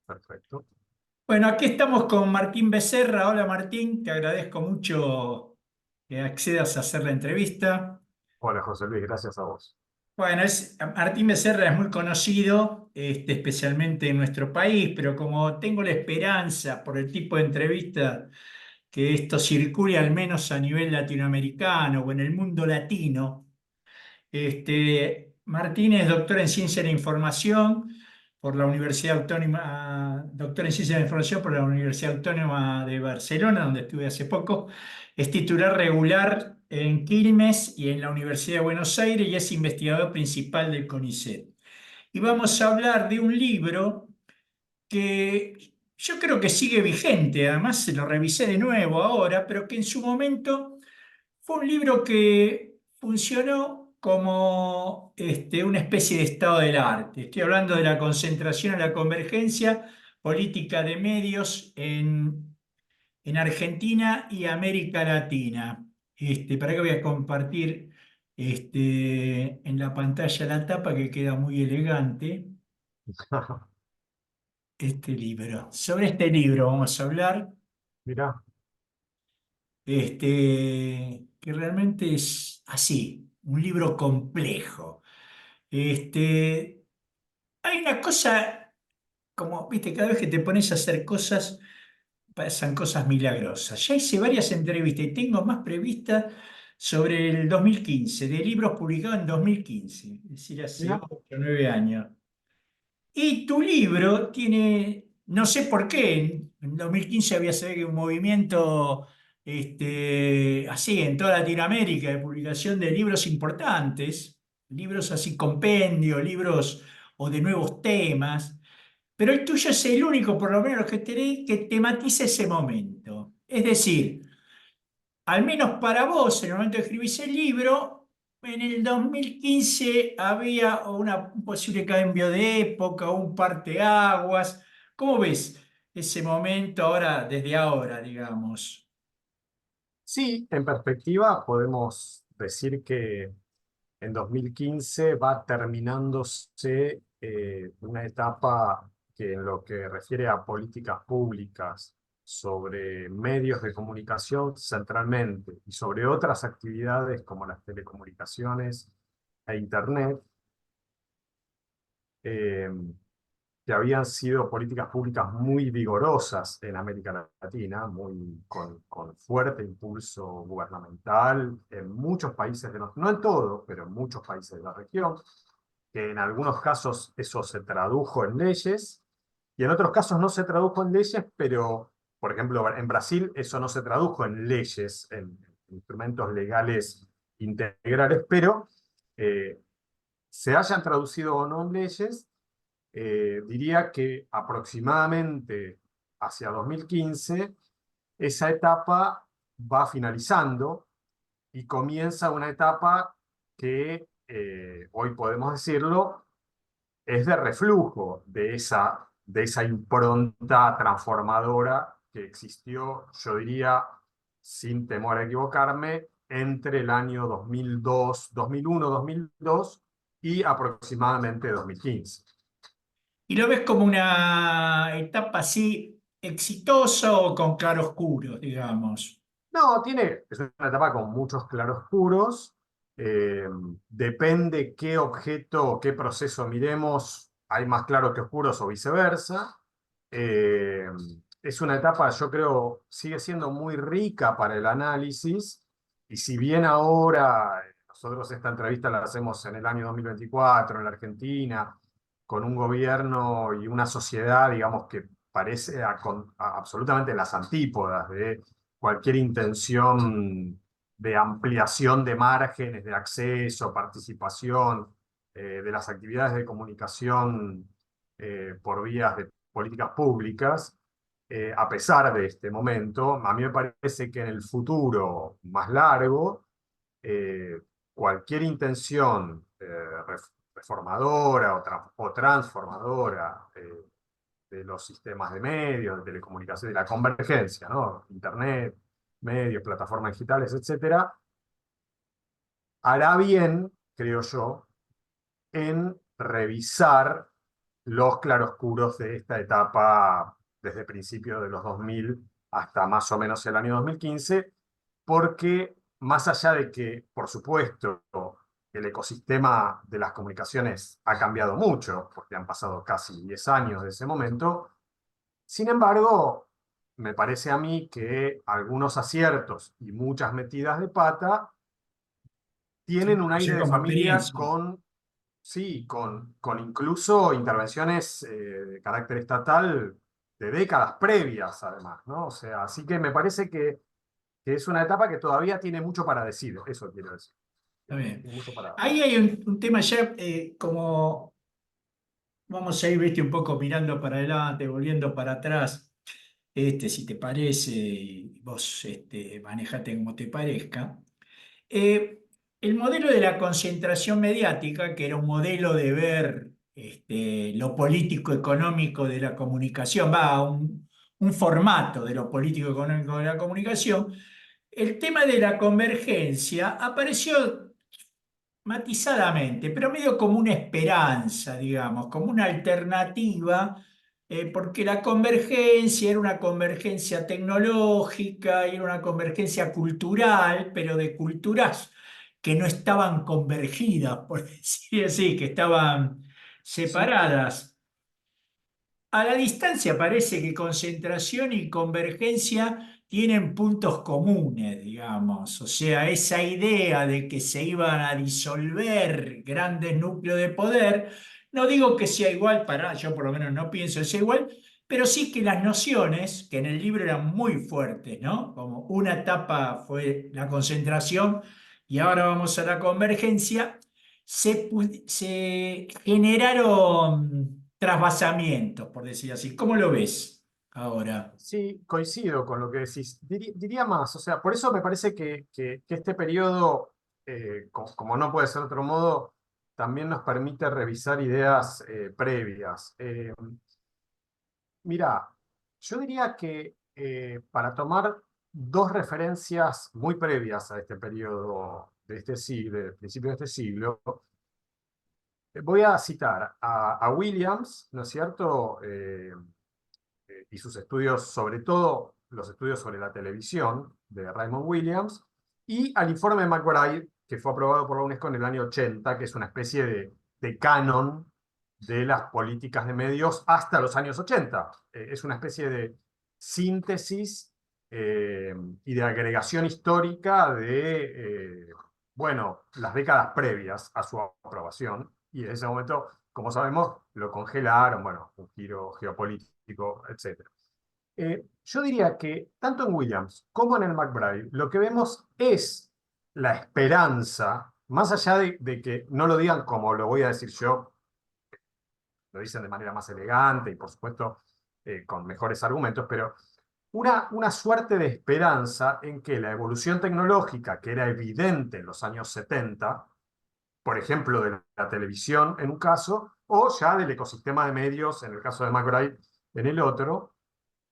Perfecto. Bueno, aquí estamos con Martín Becerra. Hola Martín, te agradezco mucho que accedas a hacer la entrevista. Hola José Luis, gracias a vos. Bueno, Martín Becerra es muy conocido, especialmente en nuestro país, pero como tengo la esperanza por el tipo de entrevista que esto circule al menos a nivel latinoamericano o en el mundo latino. Martín es doctor en Ciencia de la Información por la Universidad Autónoma, doctor en Ciencia de la Información por la Universidad Autónoma de Barcelona, donde estuve hace poco. Es titular regular en Quilmes y en la Universidad de Buenos Aires y es investigador principal del CONICET. Y vamos a hablar de un libro que yo creo que sigue vigente, además se lo revisé de nuevo ahora, pero que en su momento fue un libro que funcionó como una especie de estado del arte. Estoy hablando de la concentración a la convergencia política de medios en Argentina y América Latina. Para que voy a compartir en la pantalla la tapa que queda muy elegante. Este libro. Sobre este libro vamos a hablar, Mirá, que realmente es así, un libro complejo. Este, Hay una cosa, como, viste, cada vez que te pones a hacer cosas, pasan cosas milagrosas. Ya hice varias entrevistas y tengo más previstas sobre el 2015, de libros publicados en 2015, es decir, hace mirá. 8 o 9 años. Y tu libro tiene, no sé por qué, en 2015 había se ve que un movimiento así en toda Latinoamérica de publicación de libros importantes, libros así compendio, libros o de nuevos temas, pero el tuyo es el único, por lo menos que tematiza ese momento. Es decir, al menos para vos, en el momento de escribís el libro, en el 2015 había un posible cambio de época, un parteaguas. ¿Cómo ves ese momento ahora, desde ahora, digamos? Sí, en perspectiva podemos decir que en 2015 va terminándose una etapa que en lo que refiere a políticas públicas sobre medios de comunicación centralmente y sobre otras actividades como las telecomunicaciones e Internet, eh, que habían sido políticas públicas muy vigorosas en América Latina, con fuerte impulso gubernamental en muchos países, no en todos, pero en muchos países de la región, que en algunos casos eso se tradujo en leyes y en otros casos no se tradujo en leyes, pero, por ejemplo, en Brasil eso no se tradujo en leyes, en instrumentos legales integrales, pero eh, se hayan traducido o no en leyes, diría que aproximadamente hacia 2015 esa etapa va finalizando y comienza una etapa que hoy podemos decirlo es de reflujo de esa impronta transformadora que existió, yo diría, sin temor a equivocarme, entre el año 2002, 2001, 2002 y aproximadamente 2015. ¿Y lo ves como una etapa así exitosa o con claroscuros, digamos? No, es una etapa con muchos claroscuros. Eh, Depende qué objeto, qué proceso miremos, hay más claros que oscuros o viceversa. Eh, es una etapa, yo creo, sigue siendo muy rica para el análisis. Y si bien ahora nosotros esta entrevista la hacemos en el año 2024 en la Argentina, con un gobierno y una sociedad, digamos, que parece absolutamente las antípodas de cualquier intención de ampliación de márgenes de acceso, participación de las actividades de comunicación por vías de políticas públicas, a pesar de este momento, a mí me parece que en el futuro más largo, eh, cualquier intención reformadora o transformadora de los sistemas de medios, de telecomunicación, de la convergencia, ¿no? Internet, medios, plataformas digitales, etcétera, hará bien, creo yo, en revisar los claroscuros de esta etapa desde principios de los 2000 hasta más o menos el año 2015, porque más allá de que, por supuesto, el ecosistema de las comunicaciones ha cambiado mucho, porque han pasado casi 10 años de ese momento, sin embargo, me parece a mí que algunos aciertos y muchas metidas de pata Sí, tienen un aire yo de como familia experiencia. con, sí, con incluso intervenciones de carácter estatal de décadas previas, además, ¿no? O sea, así que me parece que es una etapa que todavía tiene mucho para decir, eso quiero decir. Está bien. Tiene mucho Ahí hay un tema ya, como vamos a ir, viste, un poco mirando para adelante, volviendo para atrás, si te parece, y vos manejate como te parezca. Eh, el modelo de la concentración mediática, que era un modelo de ver lo político-económico de la comunicación, un formato de lo político-económico de la comunicación, el tema de la convergencia apareció matizadamente, pero medio como una esperanza, digamos, como una alternativa, porque la convergencia era una convergencia tecnológica, era una convergencia cultural, pero de culturas que no estaban convergidas, por decir así, que estaban Sí, separadas. A la distancia parece que concentración y convergencia tienen puntos comunes, digamos. O sea, esa idea de que se iban a disolver grandes núcleos de poder, no digo que sea igual, yo por lo menos no pienso que sea igual, pero sí que las nociones, que en el libro eran muy fuertes, ¿no? Como una etapa fue la concentración y ahora vamos a la convergencia, se generaron trasvasamientos, por decir así. ¿Cómo lo ves ahora? sí, coincido con lo que decís. Diría más, o sea, por eso me parece que este periodo, como no puede ser de otro modo, también nos permite revisar ideas previas. Mira, yo diría que para tomar dos referencias muy previas a este periodo de este siglo, del principio de este siglo, voy a citar a Williams, ¿no es cierto? Y sus estudios, sobre todo los estudios sobre la televisión de Raymond Williams, y al informe McBride, que fue aprobado por la UNESCO en el año 80, que es una especie de canon de las políticas de medios hasta los años 80. Es una especie de síntesis y de agregación histórica de, bueno, las décadas previas a su aprobación. Y en ese momento, como sabemos, lo congelaron, bueno, un giro geopolítico, etc. Yo diría que tanto en Williams como en el McBride, lo que vemos es la esperanza, más allá de que no lo digan como lo voy a decir yo, lo dicen de manera más elegante y por supuesto con mejores argumentos, pero una suerte de esperanza en que la evolución tecnológica, que era evidente en los años 70, por ejemplo, de la televisión en un caso, o ya del ecosistema de medios, en el caso de McBride, en el otro,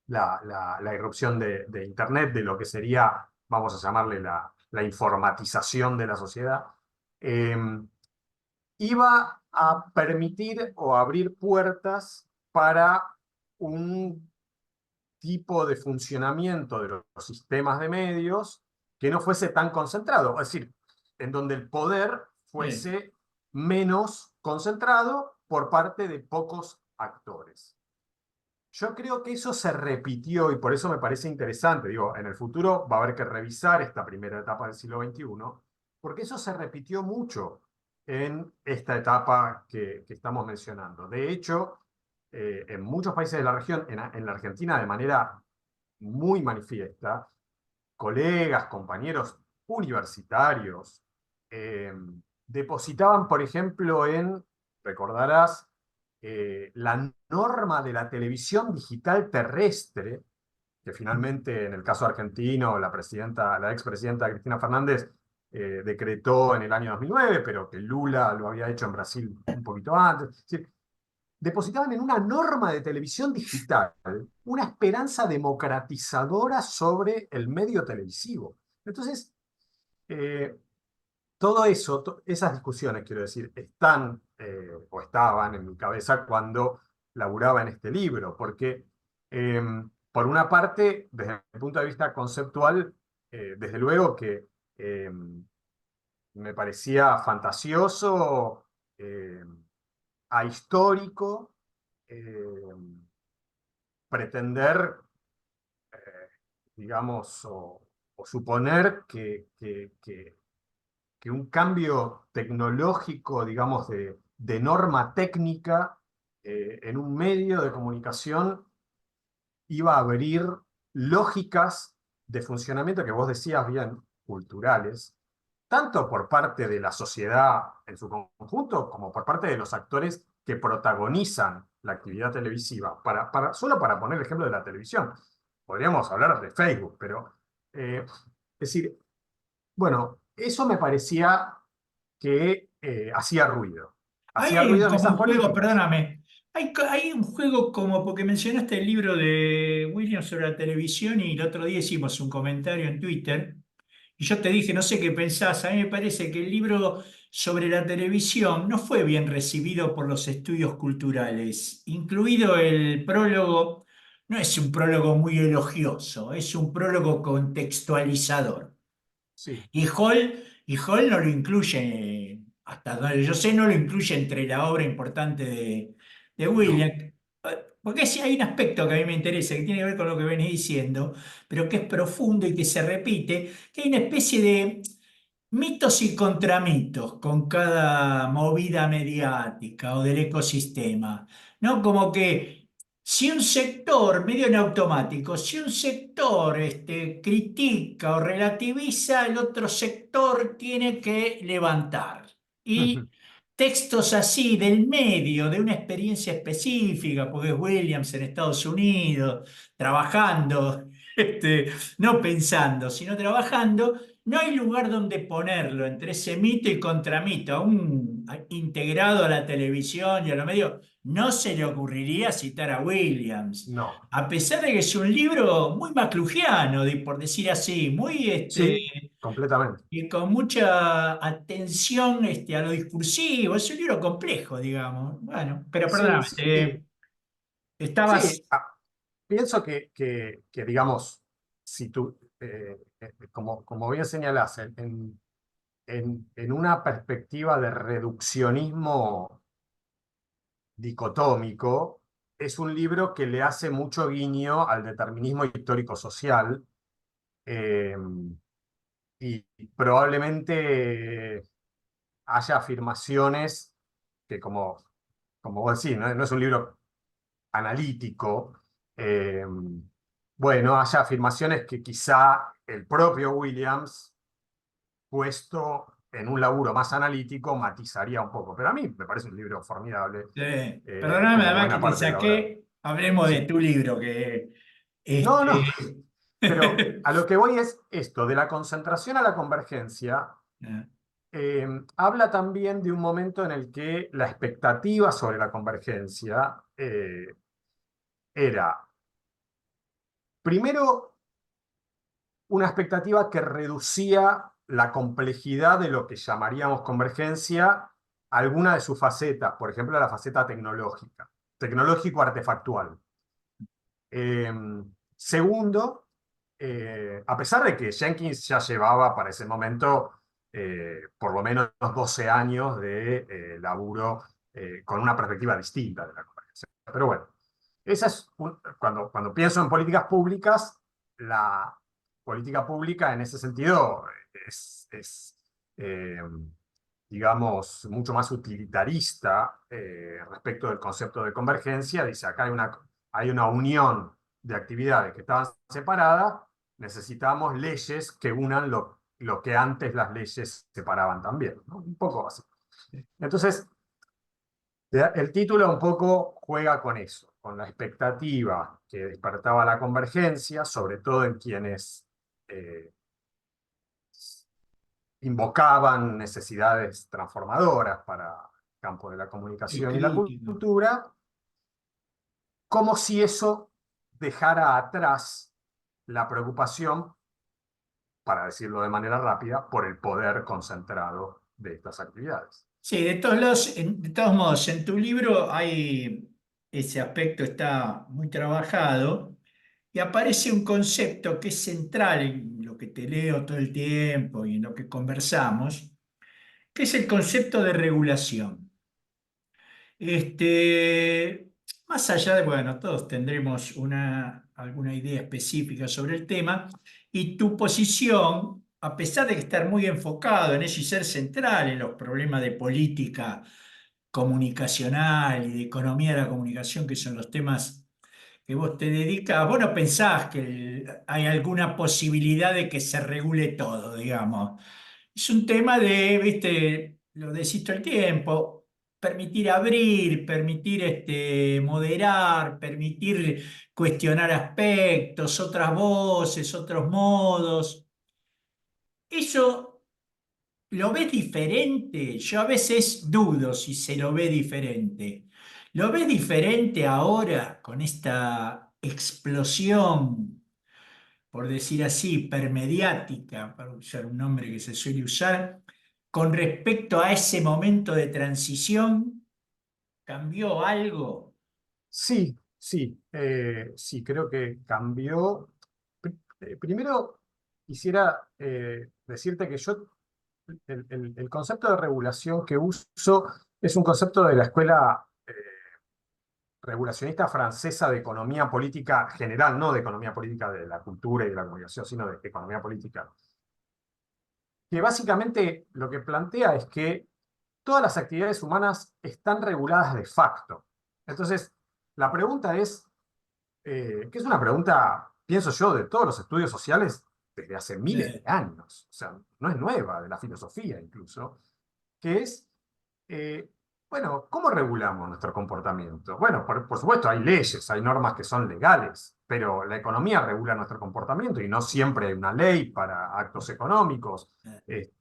la irrupción de Internet, de lo que sería, vamos a llamarle la informatización de la sociedad, eh, iba a permitir o abrir puertas para un tipo de funcionamiento de los sistemas de medios que no fuese tan concentrado, es decir, en donde el poder Sí, fuese menos concentrado por parte de pocos actores. Yo creo que eso se repitió y por eso me parece interesante. Digo, en el futuro va a haber que revisar esta primera etapa del siglo XXI, porque eso se repitió mucho en esta etapa que estamos mencionando. De hecho, en muchos países de la región, en la Argentina de manera muy manifiesta, colegas, compañeros universitarios, eh, depositaban, por ejemplo, recordarás, la norma de la televisión digital terrestre, que finalmente en el caso argentino la expresidenta Cristina Fernández decretó en el año 2009, pero que Lula lo había hecho en Brasil un poquito antes. Es decir, depositaban en una norma de televisión digital una esperanza democratizadora sobre el medio televisivo. Entonces, todo eso, esas discusiones, quiero decir, están o estaban en mi cabeza cuando laburaba en este libro, porque eh, por una parte, desde el punto de vista conceptual, desde luego que me parecía fantasioso, eh, ahistórico, eh, pretender, digamos, o suponer que un cambio tecnológico, digamos, de norma técnica en un medio de comunicación iba a abrir lógicas de funcionamiento que vos decías bien, culturales, tanto por parte de la sociedad en su conjunto, como por parte de los actores que protagonizan la actividad televisiva. Solo para poner el ejemplo de la televisión, podríamos hablar de Facebook, pero es decir, bueno, eso me parecía que hacía ruido. Hacía Hay ruido en como esas un juego, políticas. perdóname, hay un juego como, porque mencionaste el libro de Williams sobre la televisión y el otro día hicimos un comentario en Twitter y yo te dije, no sé qué pensás, a mí me parece que el libro sobre la televisión no fue bien recibido por los estudios culturales, incluido el prólogo, no es un prólogo muy elogioso, es un prólogo contextualizador. Sí, Y Hall no lo incluye, hasta donde yo sé, no lo incluye entre la obra importante de no. William. Porque sí hay un aspecto que a mí me interesa, que tiene que ver con lo que venís diciendo, pero que es profundo y que se repite, que hay una especie de mitos y contramitos con cada movida mediática o del ecosistema, ¿no? Como que si un sector, medio en automático, si un sector critica o relativiza, el otro sector tiene que levantar. Y textos así del medio, de una experiencia específica, porque es Williams en Estados Unidos, trabajando, no pensando, sino trabajando, no hay lugar donde ponerlo entre ese mito y contramito, aún integrado a la televisión y a los medios. No se le ocurriría citar a Williams, No. a pesar de que es un libro muy maclugiano, por decir así, muy Sí, completamente. y con mucha atención a lo discursivo. Es un libro complejo, digamos. Bueno, pero Sí, perdóname, sí. estabas. Sí, pienso que, digamos, si tú, como bien señalás, en una perspectiva de reduccionismo dicotómico, es un libro que le hace mucho guiño al determinismo histórico-social, eh, y probablemente haya afirmaciones que, como vos decís, no es un libro analítico, eh, bueno, haya afirmaciones que quizá el propio Williams, puesto en un laburo más analítico, matizaría un poco. Pero a mí me parece un libro formidable, Perdóname, como además que buena te parte de la obra. saqué. Hablemos de Sí. tu libro, que No, no, este. pero a lo que voy es esto, de la concentración a la convergencia. Habla también de un momento en el que la expectativa sobre la convergencia era, primero, una expectativa que reducía la complejidad de lo que llamaríamos convergencia a alguna de sus facetas, por ejemplo, la faceta tecnológica, tecnológico-artefactual. Eh, Segundo, a pesar de que Jenkins ya llevaba para ese momento por lo menos 12 años de laburo con una perspectiva distinta de la convergencia. Pero bueno, cuando pienso en políticas públicas, la política pública en ese sentido es eh, digamos, mucho más utilitarista respecto del concepto de convergencia. Dice, acá hay una unión de actividades que estaban separadas, necesitamos leyes que unan lo que antes las leyes separaban también, ¿no? Un poco así. Entonces, el título un poco juega con eso, con la expectativa que despertaba la convergencia, sobre todo en quienes eh, invocaban necesidades transformadoras para el campo de la Es comunicación y la crítico. cultura, como si eso dejara atrás la preocupación, para decirlo de manera rápida, por el poder concentrado de estas actividades. Sí, de todos modos, en tu libro hay ese aspecto está muy trabajado y aparece un concepto que es central en lo que te leo todo el tiempo y en lo que conversamos, que es el concepto de regulación. Este, más allá de, bueno, todos tendremos alguna idea específica sobre el tema y tu posición, a pesar de estar muy enfocado en eso y ser central en los problemas de política comunicacional y de economía de la comunicación, que son los temas que vos te dedicas, vos no pensás que hay alguna posibilidad de que se regule todo, digamos. Es un tema de, viste, lo decís todo el tiempo, permitir abrir, permitir moderar, permitir cuestionar aspectos, otras voces, otros modos. Eso lo ves diferente. Yo a veces dudo si se lo ve diferente. ¿Lo ves diferente ahora con esta explosión, por decir así, hipermediática, para usar un nombre que se suele usar, con respecto a ese momento de transición? ¿Cambió algo? Sí, sí, sí, creo que cambió. Primero, quisiera decirte que yo, el concepto de regulación que uso es un concepto de la escuela regulacionista francesa de economía política general, no de economía política de la cultura y de la comunicación, sino de economía política, que básicamente lo que plantea es que todas las actividades humanas están reguladas de facto. Entonces, la pregunta es, que es una pregunta, pienso yo, de todos los estudios sociales desde hace miles de Eh, años, o sea, no es nueva, de la filosofía incluso, que es, eh, bueno, ¿cómo regulamos nuestro comportamiento? Bueno, por supuesto, hay leyes, hay normas que son legales, pero la economía regula nuestro comportamiento y no siempre hay una ley para actos económicos.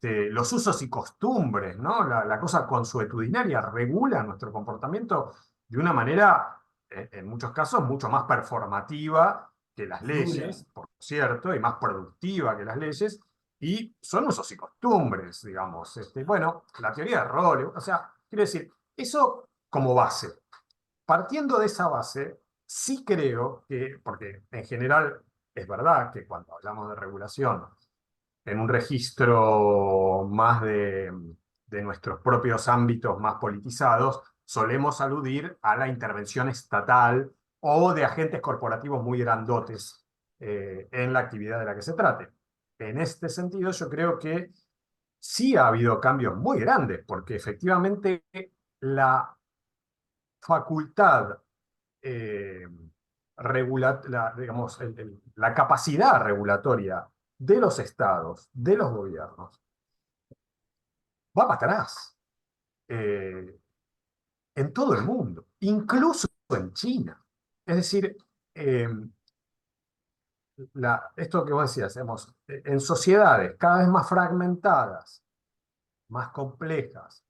Los usos y costumbres, ¿no? La cosa consuetudinaria regula nuestro comportamiento de una manera, en muchos casos, mucho más performativa que las y dura. leyes, por cierto, y más productiva que las leyes, y son usos y costumbres, digamos. Bueno, la teoría de roles, o sea, quiero decir, eso como base. Partiendo de esa base, sí creo que, porque en general es verdad que cuando hablamos de regulación, en un registro más de nuestros propios ámbitos más politizados, solemos aludir a la intervención estatal o de agentes corporativos muy grandotes en la actividad de la que se trate. En este sentido, yo creo que sí ha habido cambios muy grandes, porque efectivamente la facultad eh, digamos, la capacidad regulatoria de los estados, de los gobiernos, va para atrás eh, en todo el mundo, incluso en China. Es decir, eh, esto que vos decías, digamos, en sociedades cada vez más fragmentadas, más complejas,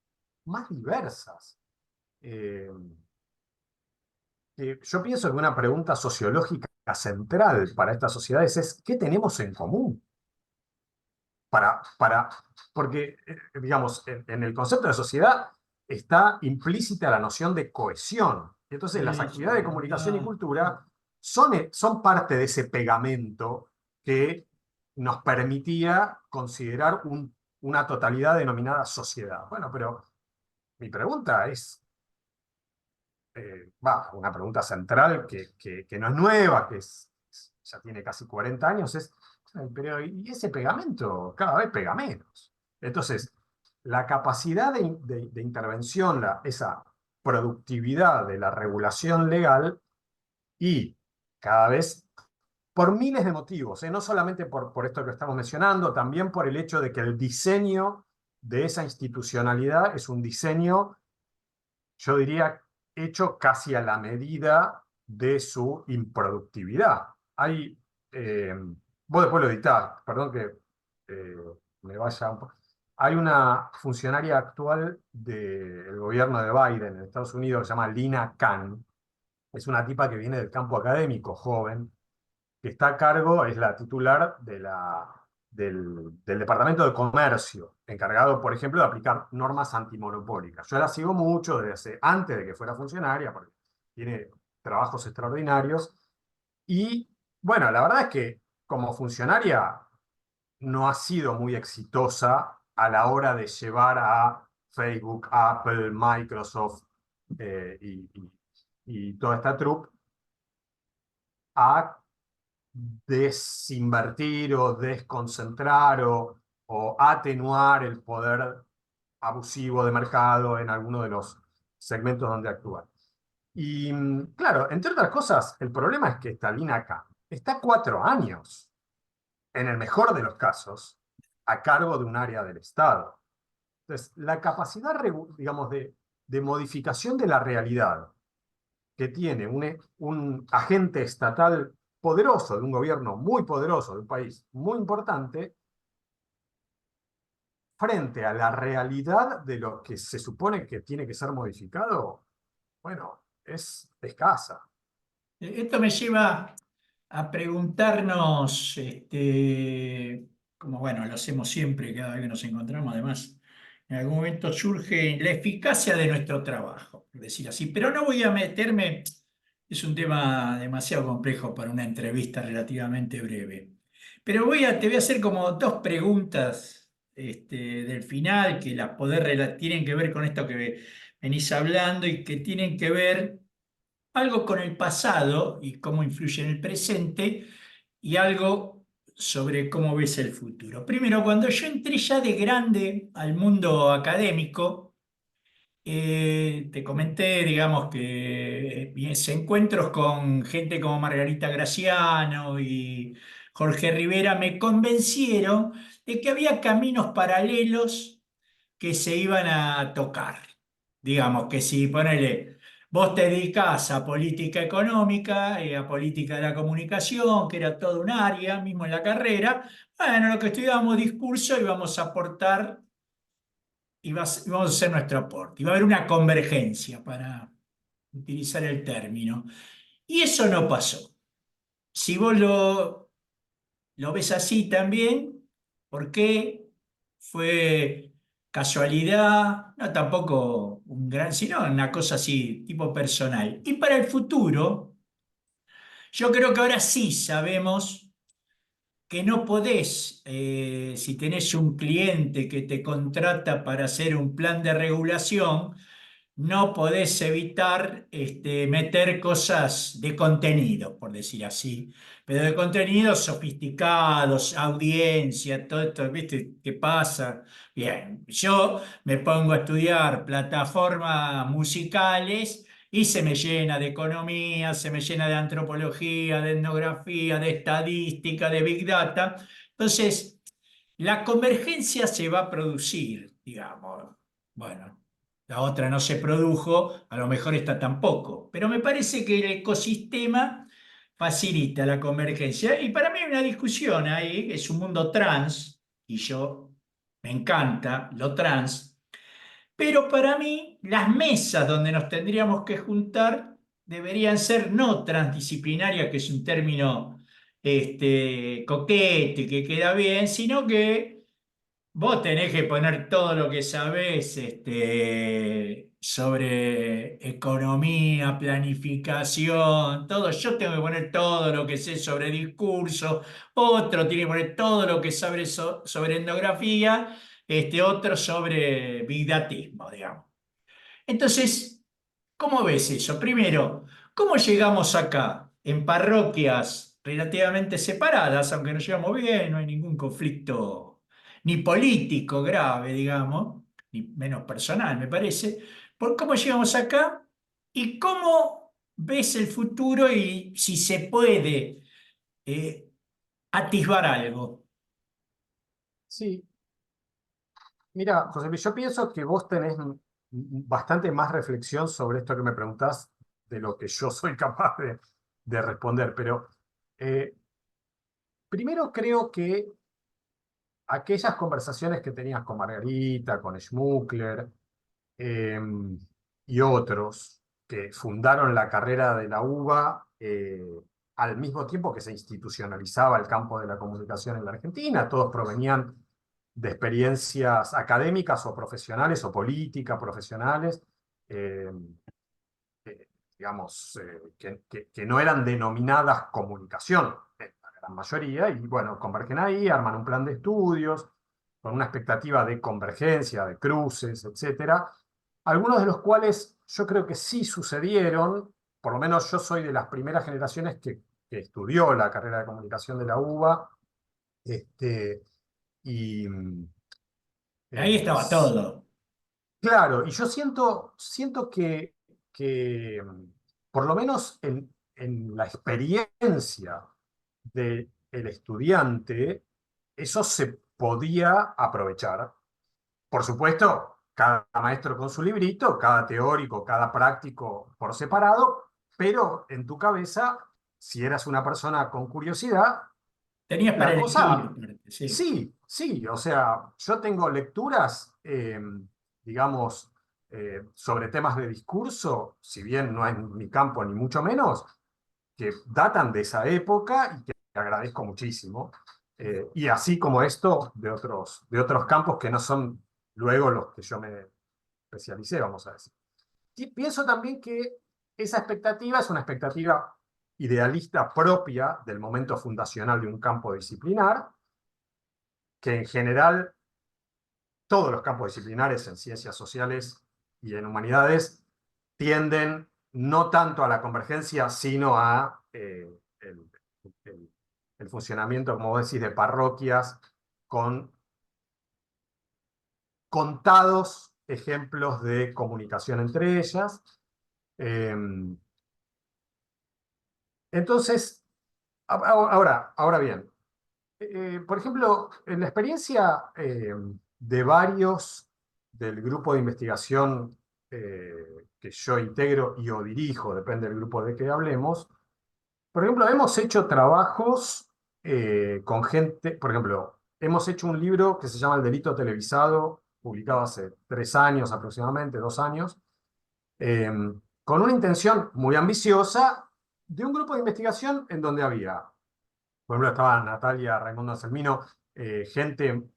más diversas, eh, yo pienso que una pregunta sociológica central para estas sociedades es ¿qué tenemos en común? Para, porque, digamos, en el concepto de sociedad está implícita la noción de cohesión. Entonces, las Sí, actividades de sí, comunicación y no. cultura son parte de ese pegamento que nos permitía considerar una totalidad denominada sociedad. Bueno, pero mi pregunta es, una pregunta central que no es nueva, ya tiene casi 40 años, es, pero ¿y ese pegamento cada vez pega menos? Entonces, la capacidad de intervención, esa productividad de la regulación legal y cada vez por miles de motivos, no solamente por esto que estamos mencionando, también por el hecho de que el diseño de esa institucionalidad es un diseño, yo diría, hecho casi a la medida de su improductividad. Eh, Vos después lo editás, perdón que eh, me vaya un poco. Hay una funcionaria actual del gobierno de Biden en Estados Unidos que se llama Lina Khan. Es una tipa que viene del campo académico, joven, que está a cargo, es la titular de la del Departamento de Comercio, encargado, por ejemplo, de aplicar normas antimonopólicas. Yo la sigo mucho desde antes de que fuera funcionaria, porque tiene trabajos extraordinarios. Y bueno, la verdad es que como funcionaria no ha sido muy exitosa a la hora de llevar a Facebook, Apple, Microsoft y toda esta troupe a desinvertir o desconcentrar o atenuar el poder abusivo de mercado en alguno de los segmentos donde actúa. Y claro, entre otras cosas, el problema es que Stalin acá está 4 años, en el mejor de los casos, a cargo de un área del Estado. Entonces, la capacidad, digamos, de modificación de la realidad que tiene un agente estatal poderoso, de un gobierno muy poderoso, de un país muy importante, frente a la realidad de lo que se supone que tiene que ser modificado, bueno, es escasa. Esto me lleva a preguntarnos, como bueno, lo hacemos siempre, cada vez que nos encontramos, además, en algún momento surge la eficacia de nuestro trabajo, por decir así, pero no voy a meterme, es un tema demasiado complejo para una entrevista relativamente breve, pero te voy a hacer como dos preguntas del final que tienen que ver con esto que venís hablando y que tienen que ver algo con el pasado y cómo influye en el presente y algo sobre cómo ves el futuro. Primero, cuando yo entré ya de grande al mundo académico, te comenté, digamos, que mis encuentros con gente como Margarita Graciano y Jorge Rivera me convencieron de que había caminos paralelos que se iban a tocar. Digamos que si ponele, vos te dedicás a política económica, a política de la comunicación, que era todo un área, mismo en la carrera, bueno, lo que estudiábamos discurso íbamos a aportar íbamos a hacer nuestro aporte. Iba a haber una convergencia, para utilizar el término. Y eso no pasó. Si vos lo ves así también, ¿por qué? Fue casualidad, no tampoco un gran, sino una cosa así, tipo personal. Y para el futuro, yo creo que ahora sí sabemos que no podés, si tenés un cliente que te contrata para hacer un plan de regulación, no podés evitar meter cosas de contenido, por decir así, pero de contenidos sofisticados, audiencia, todo esto, ¿viste? ¿Qué pasa? Bien, yo me pongo a estudiar plataformas musicales y se me llena de economía, se me llena de antropología, de etnografía, de estadística, de big data. Entonces, la convergencia se va a producir, digamos. Bueno, la otra no se produjo, a lo mejor esta tampoco, pero me parece que el ecosistema facilita la convergencia. Y para mí hay una discusión ahí, es un mundo trans, y yo me encanta lo trans, pero para mí las mesas donde nos tendríamos que juntar deberían ser no transdisciplinarias, que es un término coquete, que queda bien, sino que vos tenés que poner todo lo que sabés sobre economía, planificación, todo. Yo tengo que poner todo lo que sé sobre discurso, otro tiene que poner todo lo que sabe sobre etnografía, otro sobre bigdatismo, digamos. Entonces, ¿cómo ves eso? Primero, ¿cómo llegamos acá? En parroquias relativamente separadas, aunque nos llevamos bien, no hay ningún conflicto ni político grave, digamos, ni menos personal, me parece. ¿Por cómo llegamos acá? ¿Y cómo ves el futuro y si se puede eh, atisbar algo? Sí, mira, José Luis, yo pienso que vos tenés bastante más reflexión sobre esto que me preguntás de lo que yo soy capaz de responder, pero eh, primero creo que aquellas conversaciones que tenías con Margarita, con Schmuckler eh, y otros que fundaron la carrera de la UBA al mismo tiempo que se institucionalizaba el campo de la comunicación en la Argentina. Todos provenían de experiencias académicas o profesionales o políticas profesionales, eh, digamos, que no eran denominadas comunicación, la gran mayoría, y bueno, convergen ahí, arman un plan de estudios con una expectativa de convergencia, de cruces, etcétera, algunos de los cuales yo creo que sí sucedieron. Por lo menos yo soy de las primeras generaciones que estudió la carrera de comunicación de la UBA, este, y Ahí eh, estaba todo. claro, y yo siento que por lo menos en la experiencia del estudiante, eso se podía aprovechar. Por supuesto, cada maestro con su librito, cada teórico, cada práctico por separado, pero en tu cabeza, si eras una persona con curiosidad, Tenías para la elegir, cosa, aparte, sí. sí, sí, o sea, yo tengo lecturas, digamos, sobre temas de discurso, si bien no es mi campo ni mucho menos, que datan de esa época y que agradezco muchísimo. Y así como esto, de otros campos que no son luego los que yo me especialicé, vamos a decir. Y pienso también que esa expectativa es una expectativa idealista propia del momento fundacional de un campo disciplinar, que en general todos los campos disciplinares en ciencias sociales y en humanidades tienden no tanto a la convergencia, sino a el, el funcionamiento, como vos decís, de parroquias con contados ejemplos de comunicación entre ellas. Eh, entonces, ahora bien, por ejemplo, en la experiencia de varios del grupo de investigación que yo integro y o dirijo, depende del grupo de que hablemos, por ejemplo, hemos hecho trabajos con gente, por ejemplo, hemos hecho un libro que se llama El delito televisado, publicado hace 3 años aproximadamente, 2 años, eh, con una intención muy ambiciosa de un grupo de investigación en donde había, por ejemplo, estaba Natalia Raimundo Anselmino, gente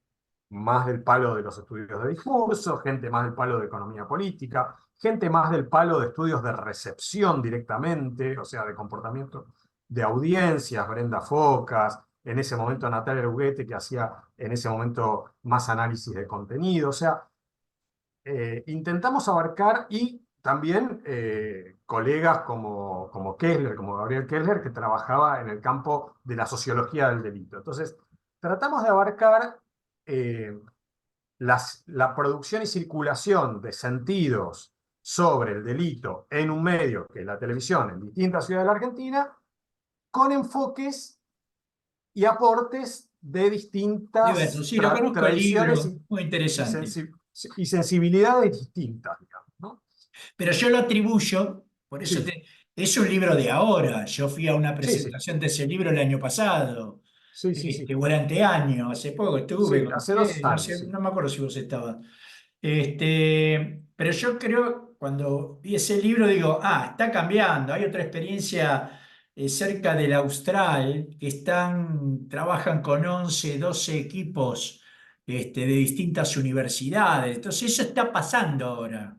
más del palo de los estudios de discurso, gente más del palo de economía política, gente más del palo de estudios de recepción directamente, o sea, de comportamiento de audiencias, Brenda Focas, en ese momento Natalia Uguete, que hacía en ese momento más análisis de contenido, o sea, intentamos abarcar y también colegas como Kessler, como Gabriel Kessler, que trabajaba en el campo de la sociología del delito. Entonces, tratamos de abarcar eh, la producción y circulación de sentidos sobre el delito en un medio, que es la televisión, en distintas ciudades de la Argentina, con enfoques y aportes de Diverso. distintas Sí, lo conozco el tradiciones libro, muy y, interesante. sensi y sensibilidades distintas, digamos, ¿no? Pero yo lo atribuyo, por eso Sí, es un libro de ahora. Yo fui a una sí, sí, presentación de ese libro el año pasado, sí, sí, sí, o el anteaño, hace poco estuve sí, con hace dos usted, no años, sé, sí. no me acuerdo si vos estabas. Pero yo creo, cuando vi ese libro, digo, está cambiando. Hay otra experiencia cerca del Austral, que trabajan con 11 12 equipos de distintas universidades. Entonces, eso está pasando ahora.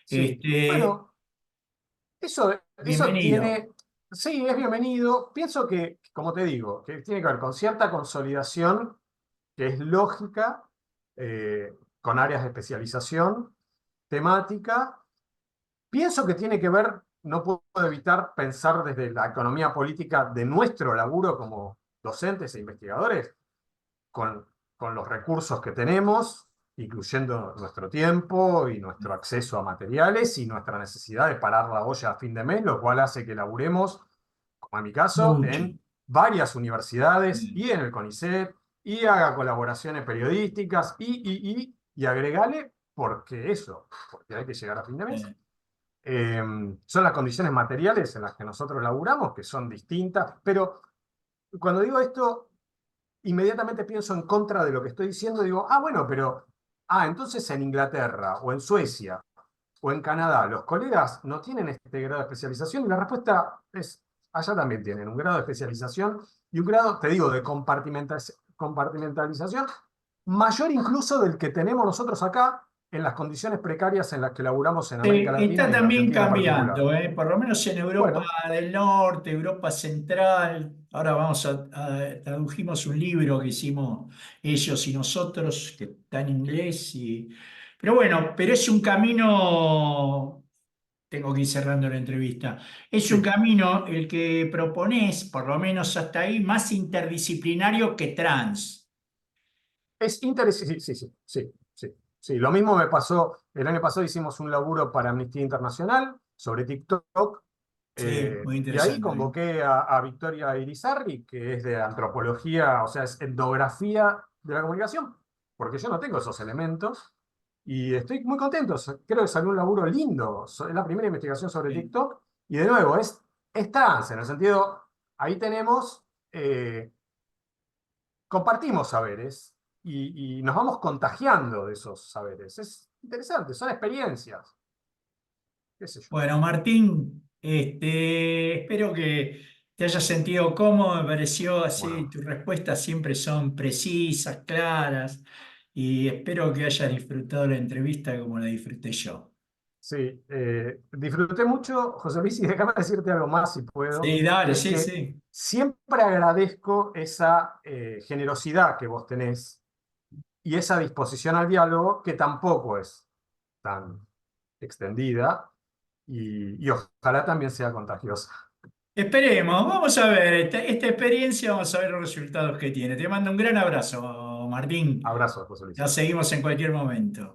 Sí, Este, bueno, eso bienvenido. tiene, sí, es bienvenido. Pienso que, como te digo, que tiene que ver con cierta consolidación que es lógica, con áreas de especialización temática. Pienso que tiene que ver, no puedo evitar pensar desde la economía política de nuestro laburo como docentes e investigadores, con, con los recursos que tenemos, incluyendo nuestro tiempo y nuestro acceso a materiales y nuestra necesidad de parar la olla a fin de mes, lo cual hace que laburemos, como en mi caso, Mucho. en varias universidades y en el CONICET, y haga colaboraciones periodísticas y agregale porque eso, porque hay que llegar a fin de mes. Eh, Son las condiciones materiales en las que nosotros laburamos, que son distintas, pero cuando digo esto, inmediatamente pienso en contra de lo que estoy diciendo, digo, bueno, pero, entonces en Inglaterra o en Suecia o en Canadá, los colegas no tienen este grado de especialización, y la respuesta es allá también tienen un grado de especialización y un grado, te digo, de compartimentalización mayor incluso del que tenemos nosotros acá en las condiciones precarias en las que laboramos en América Está Latina y en también Argentina en particular. cambiando, ¿eh? Por lo menos en Europa Bueno, del Norte, Europa Central. Ahora tradujimos un libro que hicimos ellos y nosotros, que está en inglés. Pero bueno, pero es un camino, tengo que ir cerrando la entrevista, es un sí, camino el que proponés, por lo menos hasta ahí, más interdisciplinario que trans. es interesante, sí, sí, sí, sí, sí, sí. Lo mismo me pasó, el año pasado hicimos un laburo para Amnistía Internacional sobre TikTok. Sí, muy Y ahí interesante. ¿Eh? convoqué a Victoria Irizarry, que es de antropología, o sea, es etnografía de la comunicación, porque yo no tengo esos elementos. Y estoy muy contento, creo que salió un laburo lindo. Es la primera investigación sobre Sí. TikTok. Y de nuevo, es trans, en el sentido, ahí tenemos, compartimos saberes y nos vamos contagiando de esos saberes. Es interesante, son experiencias, qué sé yo. Bueno, Martín, espero que te hayas sentido cómodo, me pareció así, Bueno. tus respuestas siempre son precisas, claras, y espero que hayas disfrutado la entrevista como la disfruté yo. Sí, disfruté mucho, José Luis, y déjame decirte algo más si puedo, Sí, dale, es sí, que sí. siempre agradezco esa generosidad que vos tenés y esa disposición al diálogo que tampoco es tan extendida y ojalá también sea contagiosa. Esperemos, vamos a ver, esta experiencia, vamos a ver los resultados que tiene. Te mando un gran abrazo, Martín. Abrazo, José Luis. Ya seguimos en cualquier momento.